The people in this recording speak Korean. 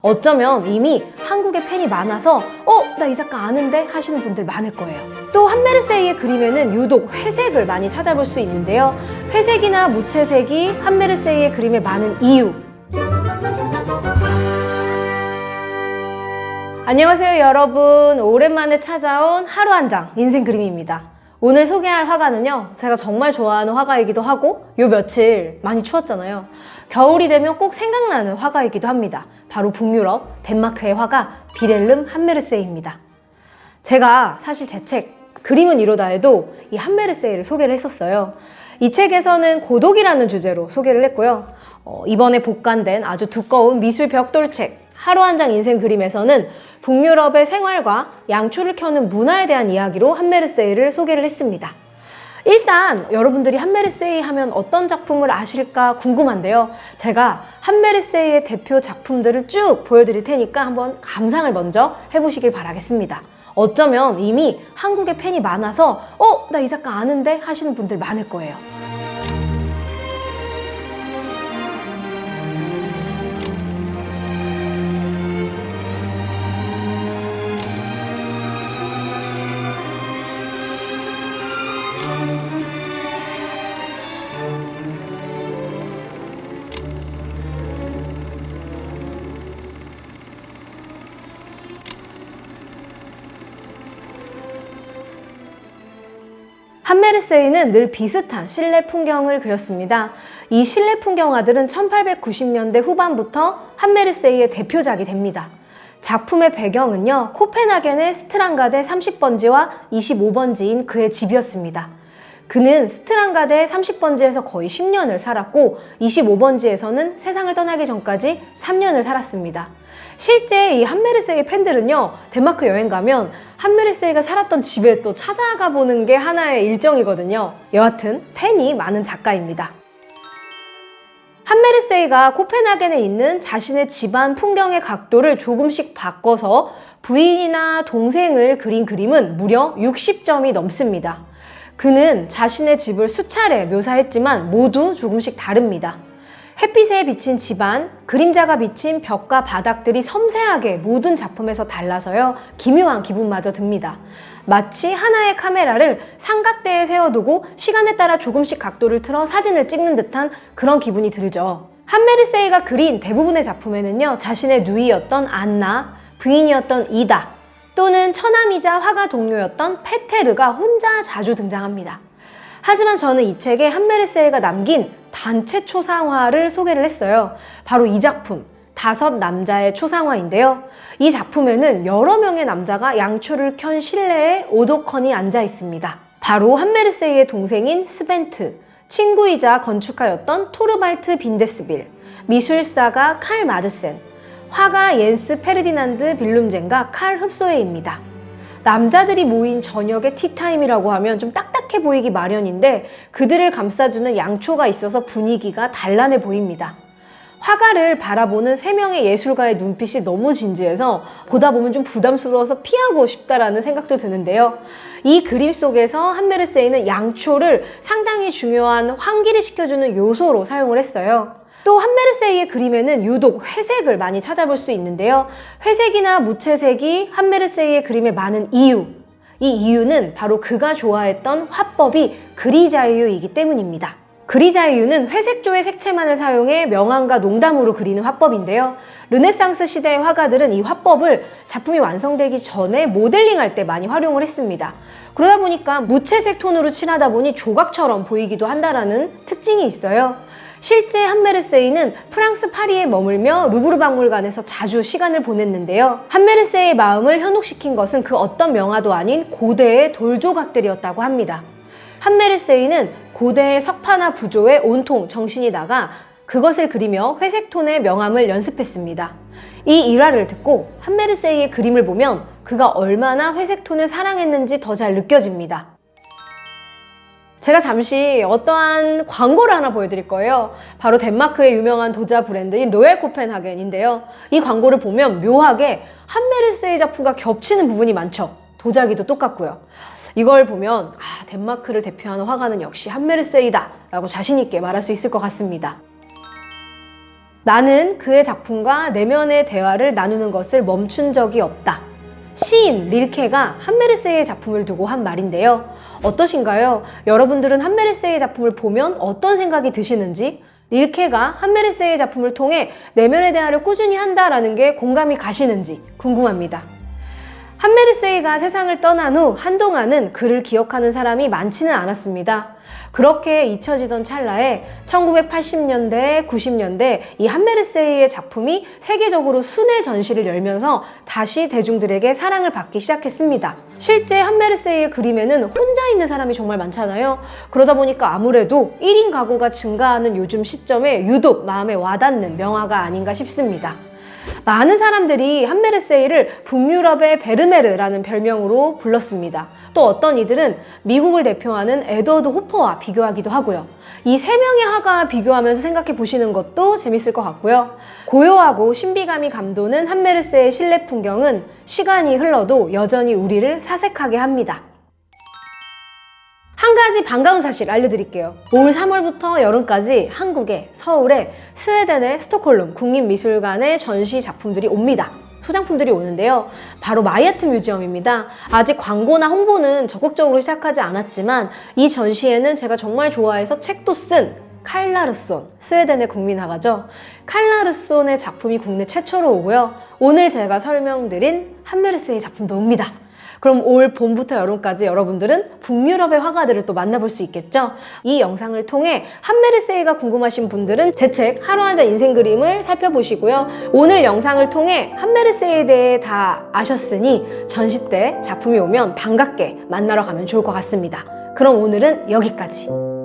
어쩌면 이미 한국에 팬이 많아서 나 이 작가 아는데 하시는 분들 많을 거예요. 또 한메르세이의 그림에는 유독 회색을 많이 찾아볼 수 있는데요. 회색이나 무채색이 한메르세이의 그림에 많은 이유. 안녕하세요 여러분, 오랜만에 찾아온 하루 한 장 인생 그림입니다. 오늘 소개할 화가는요, 제가 정말 좋아하는 화가이기도 하고 요 며칠 많이 추웠잖아요. 겨울이 되면 꼭 생각나는 화가이기도 합니다. 바로 북유럽 덴마크의 화가 비렐름 한메르세이입니다. 제가 사실 제 책 그림은 이로다에도 이 한메르세이를 소개를 했었어요. 이 책에서는 고독이라는 주제로 소개를 했고요. 이번에 복간된 아주 두꺼운 미술 벽돌책 하루 한 장 인생 그림에서는 북유럽의 생활과 양초를 켜는 문화에 대한 이야기로 한메르세이를 소개를 했습니다. 일단 여러분들이 한메르세이 하면 어떤 작품을 아실까 궁금한데요. 제가 한메르세이의 대표 작품들을 쭉 보여드릴 테니까 한번 감상을 먼저 해보시길 바라겠습니다. 어쩌면 이미 한국에 팬이 많아서 나 이 작가 아는데 하시는 분들 많을 거예요. 한메르세이는 늘 비슷한 실내 풍경을 그렸습니다. 이 실내 풍경화들은 1890년대 후반부터 한메르세이의 대표작이 됩니다. 작품의 배경은요, 코펜하겐의 스트랑가데 30번지와 25번지인 그의 집이었습니다. 그는 스트랑가데 30번지에서 거의 10년을 살았고 25번지에서는 세상을 떠나기 전까지 3년을 살았습니다. 실제 이 한메르세이 팬들은요, 덴마크 여행 가면 한메르세이가 살았던 집에 또 찾아가 보는 게 하나의 일정이거든요. 여하튼 팬이 많은 작가입니다. 한메르세이가 코펜하겐에 있는 자신의 집안 풍경의 각도를 조금씩 바꿔서 부인이나 동생을 그린 그림은 무려 60점이 넘습니다. 그는 자신의 집을 수차례 묘사했지만 모두 조금씩 다릅니다. 햇빛에 비친 집안, 그림자가 비친 벽과 바닥들이 섬세하게 모든 작품에서 달라서요, 기묘한 기분마저 듭니다. 마치 하나의 카메라를 삼각대에 세워두고 시간에 따라 조금씩 각도를 틀어 사진을 찍는 듯한 그런 기분이 들죠. 한메르세이가 그린 대부분의 작품에는요, 자신의 누이였던 안나, 부인이었던 이다, 또는 처남이자 화가 동료였던 페테르가 혼자 자주 등장합니다. 하지만 저는 이 책에 한메르세이가 남긴 단체 초상화를 소개를 했어요. 바로 이 작품, 5 남자의 초상화인데요. 이 작품에는 여러 명의 남자가 양초를 켠 실내에 오도컨이 앉아 있습니다. 바로 한메르세이의 동생인 스벤트, 친구이자 건축가였던 토르발트 빈데스빌, 미술사가 칼 마드센, 화가 옌스 페르디난드 빌룸젠과 칼 흡소에입니다. 남자들이 모인 저녁의 티타임이라고 하면 좀 딱딱해 보이기 마련인데 그들을 감싸주는 양초가 있어서 분위기가 단란해 보입니다. 화가를 바라보는 3명의 예술가의 눈빛이 너무 진지해서 보다 보면 좀 부담스러워서 피하고 싶다라는 생각도 드는데요. 이 그림 속에서 한메르세이는 양초를 상당히 중요한 환기를 시켜주는 요소로 사용을 했어요. 또 한메르세이의 그림에는 유독 회색을 많이 찾아볼 수 있는데요. 회색이나 무채색이 한메르세이의 그림에 많은 이유. 이 이유는 바로 그가 좋아했던 화법이 그리자이유이기 때문입니다. 그리자이유는 회색조의 색채만을 사용해 명암과 농담으로 그리는 화법인데요. 르네상스 시대의 화가들은 이 화법을 작품이 완성되기 전에 모델링할 때 많이 활용을 했습니다. 그러다 보니까 무채색 톤으로 칠하다 보니 조각처럼 보이기도 한다는 특징이 있어요. 실제 한메르세이는 프랑스 파리에 머물며 루브르 박물관에서 자주 시간을 보냈는데요. 한메르세이의 마음을 현혹시킨 것은 그 어떤 명화도 아닌 고대의 돌조각들이었다고 합니다. 한메르세이는 고대의 석파나 부조에 온통 정신이 나가 그것을 그리며 회색톤의 명암을 연습했습니다. 이 일화를 듣고 한메르세이의 그림을 보면 그가 얼마나 회색톤을 사랑했는지 더 잘 느껴집니다. 제가 잠시 어떠한 광고를 하나 보여드릴 거예요. 바로 덴마크의 유명한 도자 브랜드인 로얄 코펜하겐인데요. 이 광고를 보면 묘하게 한메르세이 작품과 겹치는 부분이 많죠. 도자기도 똑같고요. 이걸 보면 덴마크를 대표하는 화가는 역시 한메르세이다 라고 자신 있게 말할 수 있을 것 같습니다. 나는 그의 작품과 내면의 대화를 나누는 것을 멈춘 적이 없다. 시인 릴케가 한메르세이의 작품을 두고 한 말인데요. 어떠신가요? 여러분들은 한메르세이의 작품을 보면 어떤 생각이 드시는지, 릴케가 한메르세이의 작품을 통해 내면의 대화를 꾸준히 한다라는 게 공감이 가시는지 궁금합니다. 한메르세이가 세상을 떠난 후 한동안은 그를 기억하는 사람이 많지는 않았습니다. 그렇게 잊혀지던 찰나에 1980년대, 90년대 이 한메르세이의 작품이 세계적으로 순회 전시를 열면서 다시 대중들에게 사랑을 받기 시작했습니다. 실제 한메르세이의 그림에는 혼자 있는 사람이 정말 많잖아요. 그러다 보니까 아무래도 1인 가구가 증가하는 요즘 시점에 유독 마음에 와닿는 명화가 아닌가 싶습니다. 많은 사람들이 한메르세이를 북유럽의 베르메르라는 별명으로 불렀습니다. 또 어떤 이들은 미국을 대표하는 에드워드 호퍼와 비교하기도 하고요. 이 세 명의 화가 비교하면서 생각해 보시는 것도 재밌을 것 같고요. 고요하고 신비감이 감도는 한메르세이의 실내 풍경은 시간이 흘러도 여전히 우리를 사색하게 합니다. 한 가지 반가운 사실 알려드릴게요. 올 3월부터 여름까지 한국에, 서울에, 스웨덴의 스톡홀름 국립미술관의 전시 작품들이 옵니다. 소장품들이 오는데요. 바로 마이아트 뮤지엄입니다. 아직 광고나 홍보는 적극적으로 시작하지 않았지만 이 전시에는 제가 정말 좋아해서 책도 쓴 칼 라르손, 스웨덴의 국민화가죠. 칼 라르손의 작품이 국내 최초로 오고요. 오늘 제가 설명드린 한메르세이 작품도 옵니다. 그럼 올 봄부터 여름까지 여러분들은 북유럽의 화가들을 또 만나볼 수 있겠죠? 이 영상을 통해 한메르세이가 궁금하신 분들은 제 책 하루 한 잔 인생 그림을 살펴보시고요. 오늘 영상을 통해 한메르세이에 대해 다 아셨으니 전시 때 작품이 오면 반갑게 만나러 가면 좋을 것 같습니다. 그럼 오늘은 여기까지.